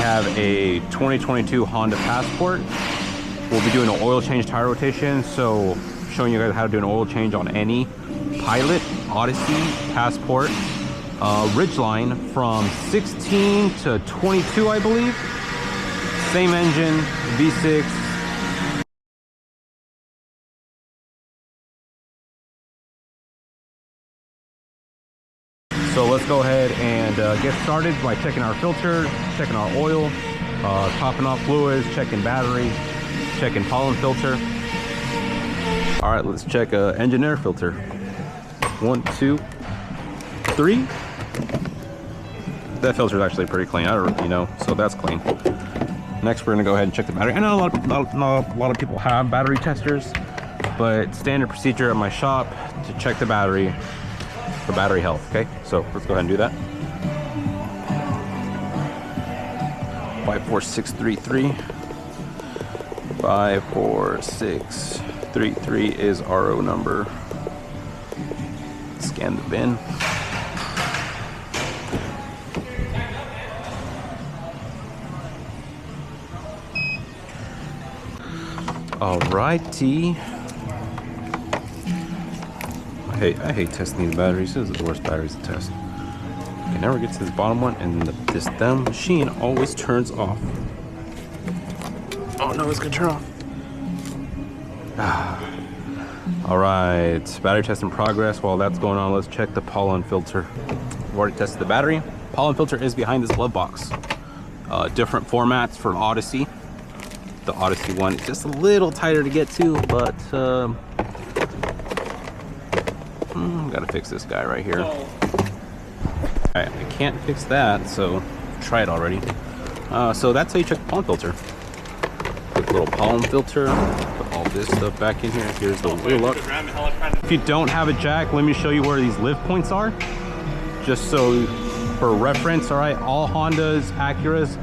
have a 2022 Honda Passport. We'll be doing an oil change, tire rotation, so showing you guys how to do an oil change on any Pilot, Odyssey, Passport, Ridgeline from 16 to 22, I believe. Same engine, V6. So let's go ahead and get started by checking our filter, checking our oil, topping off fluids, checking battery, checking pollen filter. All right, let's check engine air filter. 1, 2, 3. That filter is actually pretty clean, so that's clean. Next, we're gonna go ahead and check the battery. I know a lot of people have battery testers, but standard procedure at my shop to check the battery for battery health, okay? So let's go ahead and do that. 54633. 54633 is RO number. Scan the bin. Alrighty. I hate testing these batteries. This is the worst batteries to test. It never gets to this bottom one, and this dumb machine always turns off. Oh no, it's gonna turn off. All right, battery test in progress. While that's going on, let's check the pollen filter. We've already tested the battery. Pollen filter is behind this glove box. Different formats for Odyssey. The Odyssey one is just a little tighter to get to, but gotta fix this guy right here. All right, I can't fix that, so try it already. So that's how you check the pollen filter. Quick little pollen filter. Put all this stuff back in here. Here's the wheel lock. If you don't have a jack, let me show you where these lift points are. Just so for reference, all right, all Hondas, Acuras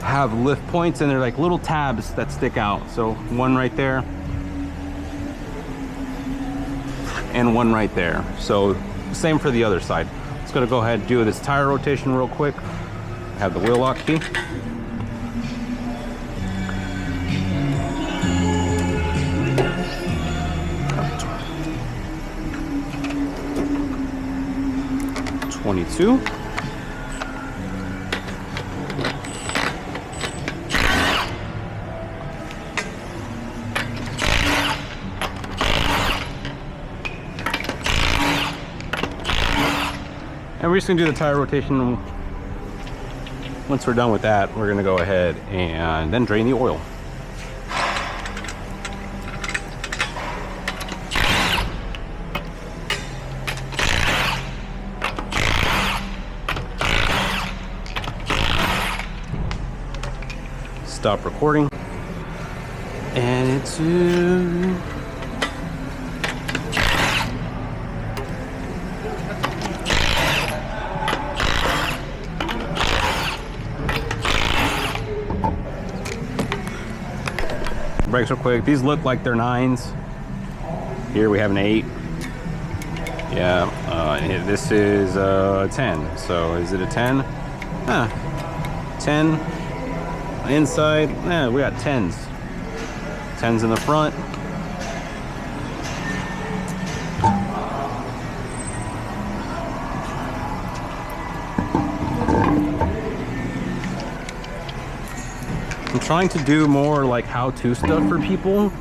have lift points, and they're like little tabs that stick out. So one right there and one right there. So same for the other side. Just gonna go ahead and do this tire rotation real quick. I have the wheel lock key. And we're just gonna do the tire rotation. Once we're done with that, we're gonna go ahead and then drain the oil. Stop recording. And it's brakes real quick. These look like they're 9s. Here we have an 8. Yeah, this is 10. So is it a 10? 10. Inside, we got 10s. 10s in the front. I'm trying to do more like how-to stuff for people,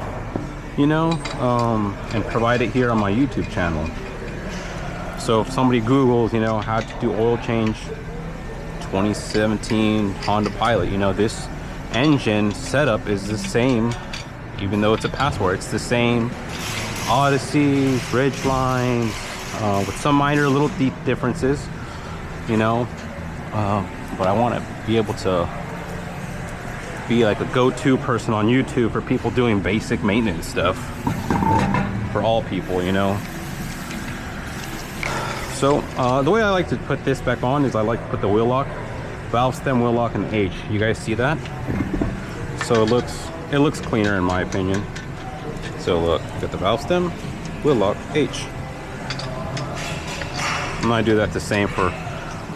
and provide it here on my YouTube channel. So if somebody Googles, how to do oil change 2017 Honda Pilot, this engine setup is the same, even though it's a Passport. It's the same Odyssey, Ridgeline, with some minor little deep differences, but I want to be able to be like a go-to person on YouTube for people doing basic maintenance stuff for all people, So the way I like to put this back on is I like to put the wheel lock, valve stem, wheel lock, and H. You guys see that? So it looks cleaner in my opinion. So look, got the valve stem, wheel lock, H. I'm gonna do that the same for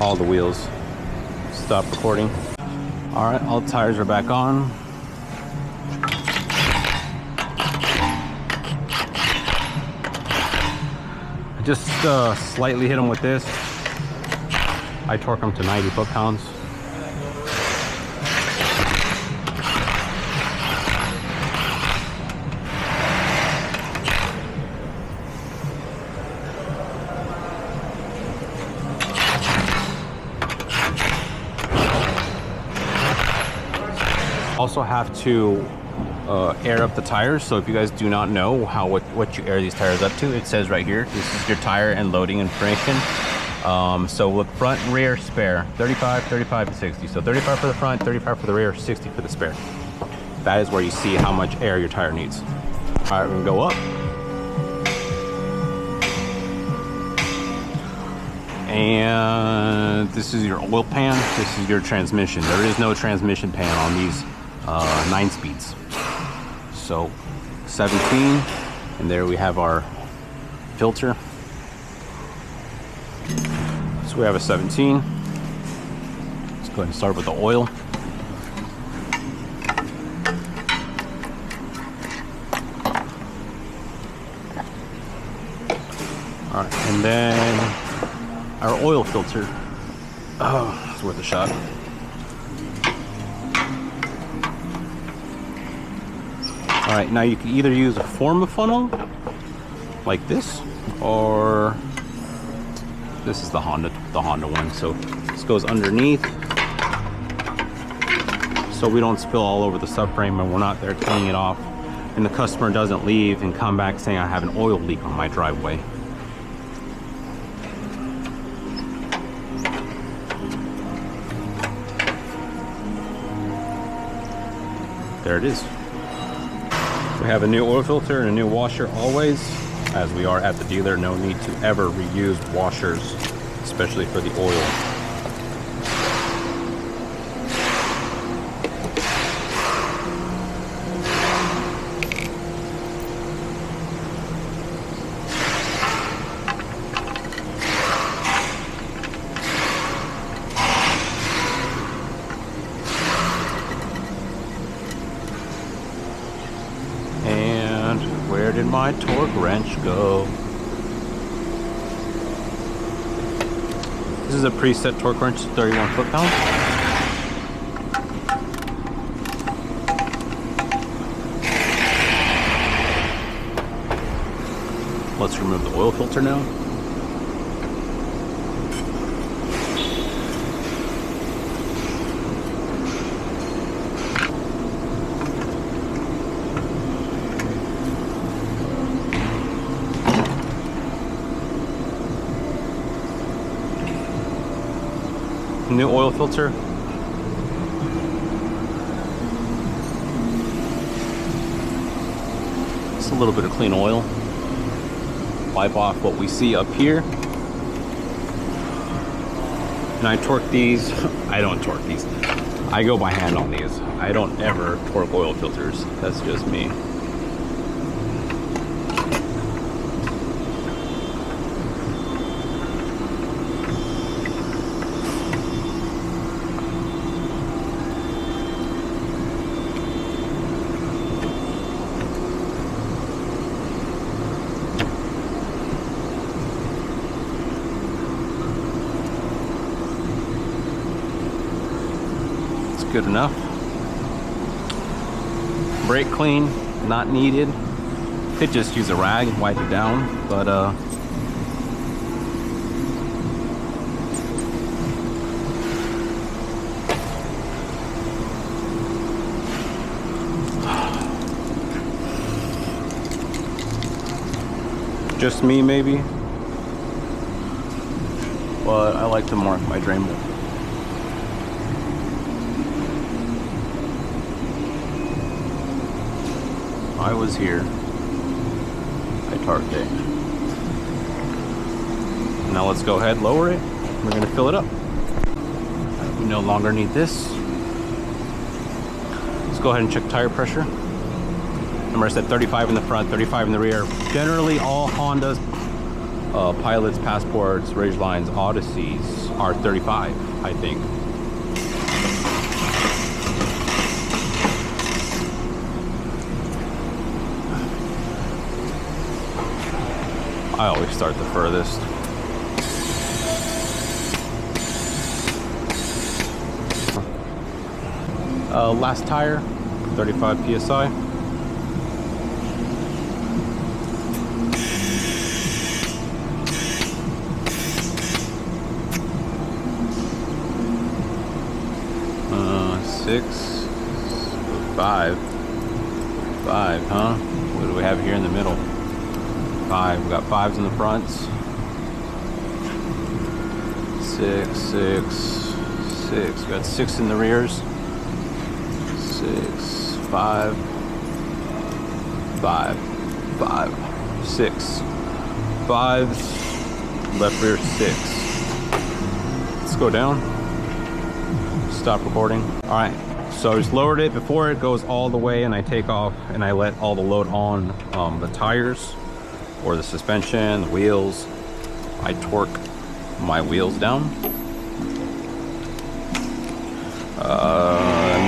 all the wheels. Stop recording. All right, all tires are back on. I just slightly hit them with this. I torque them to 90 foot-pounds. Also have to air up the tires. So if you guys do not know what you air these tires up to, it says right here, this is your tire and loading information. So with front and rear spare, 35, 35, and 60. So 35 for the front, 35 for the rear, 60 for the spare. That is where you see how much air your tire needs. All right, we're gonna go up. And this is your oil pan, this is your transmission. There is no transmission pan on these 9 speeds. So 17, and there we have our filter. So we have a 17. Let's go ahead and start with the oil. All right, and then our oil filter. Oh, it's worth a shot. All right, now you can either use a form of funnel like this, or this is the Honda one. So this goes underneath, so we don't spill all over the subframe and we're not there cleaning it off, and the customer doesn't leave and come back saying I have an oil leak on my driveway. There it is. We have a new oil filter and a new washer always. As we are at the dealer, no need to ever reuse washers, especially for the oil. Where did my torque wrench go? This is a preset torque wrench, 31 foot-pounds. Let's remove the oil filter now. New oil filter. Just a little bit of clean oil. Wipe off what we see up here. And I torque these. I don't torque these. I go by hand on these. I don't ever torque oil filters. That's just me. Good enough. Brake clean, not needed. Could just use a rag and wipe it down, but just me maybe, but I like to mark my drain bowl. I was here. I torqued it. Now let's go ahead, lower it. We're gonna fill it up. We no longer need this. Let's go ahead and check tire pressure. Remember I said 35 in the front, 35 in the rear. Generally all Hondas, Pilots, Passports, Ridgelines, Odysseys are 35, I think. I always start the furthest. Last tire, 35 psi. Six, five, huh? What do we have here in the middle? Five. We got fives in the fronts. Six. We got six in the rears. 6, 5, 6, 5, left rear 6. Let's go down. Stop recording. All right, so I just lowered it before it goes all the way, and I take off and I let all the load on the tires or the suspension, the wheels. I torque my wheels down.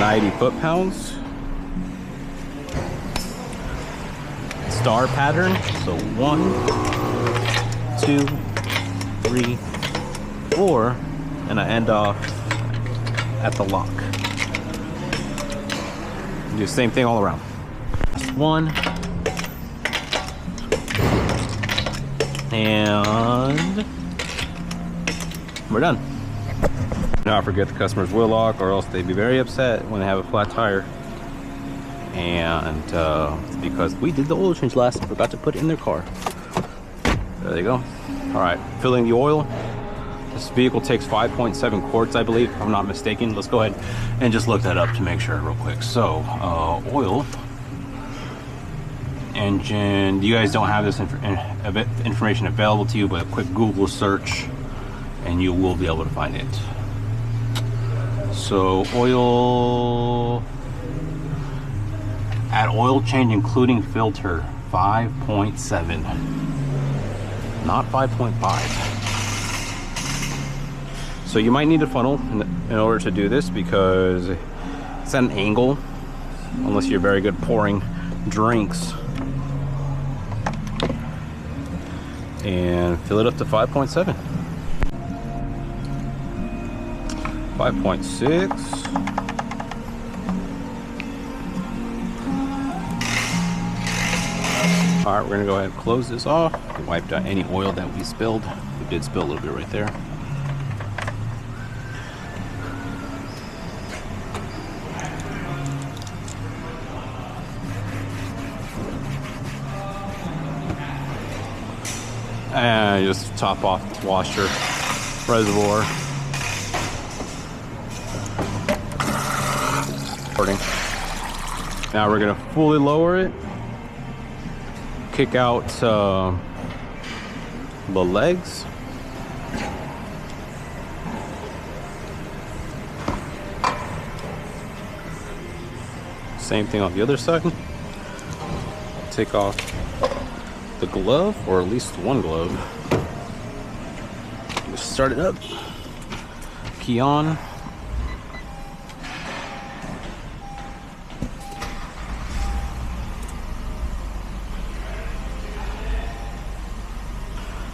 90 foot-pounds. Star pattern. So 1, 2, 3, 4, and I end off at the lock. Do the same thing all around. One. And we're done. Not forget the customer's wheel lock, or else they'd be very upset when they have a flat tire. And it's because we did the oil change last and forgot to put it in their car. There they go. All right, filling the oil. This vehicle takes 5.7 quarts, I believe, if I'm not mistaken. Let's go ahead and just look that up to make sure real quick. So, oil, engine. You guys don't have this information available to you, but a quick Google search and you will be able to find it. So, oil, at oil change including filter, 5.7, not 5.5. So you might need a funnel in order to do this, because it's at an angle, unless you're very good pouring drinks. And fill it up to 5.7. 5.6. All right, we're gonna go ahead and close this off. We wiped out any oil that we spilled. We did spill a little bit right there. And just top off the washer reservoir. Now we're gonna fully lower it, kick out the legs. Same thing on the other side. Take off the glove, or at least one glove. Just start it up. Key on.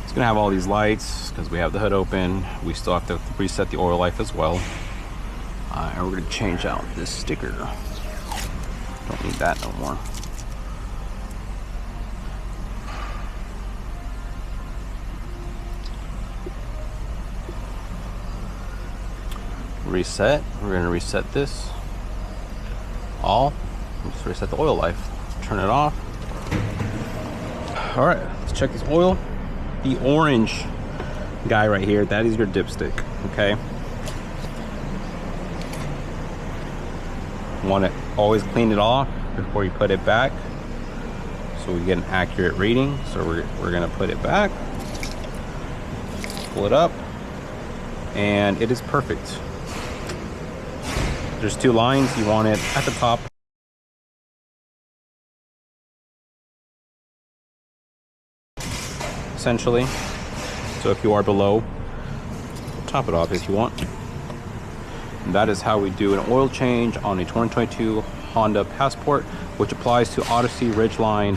It's gonna have all these lights because we have the hood open. We still have to reset the oil life as well. And we're gonna change out this sticker. Don't need that no more. Reset. We're going to reset this all. Just reset the oil life. Turn it off. All right, let's check this oil. The orange guy right here, that is your dipstick. Okay. Want to always clean it off before you put it back, so we get an accurate reading. So we're going to put it back, pull it up, and it is perfect. There's two lines. You want it at the top. Essentially. So if you are below, top it off if you want. And that is how we do an oil change on a 2022 Honda Passport, which applies to Odyssey, Ridgeline,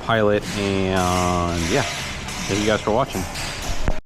pilot, and yeah, thank you guys for watching.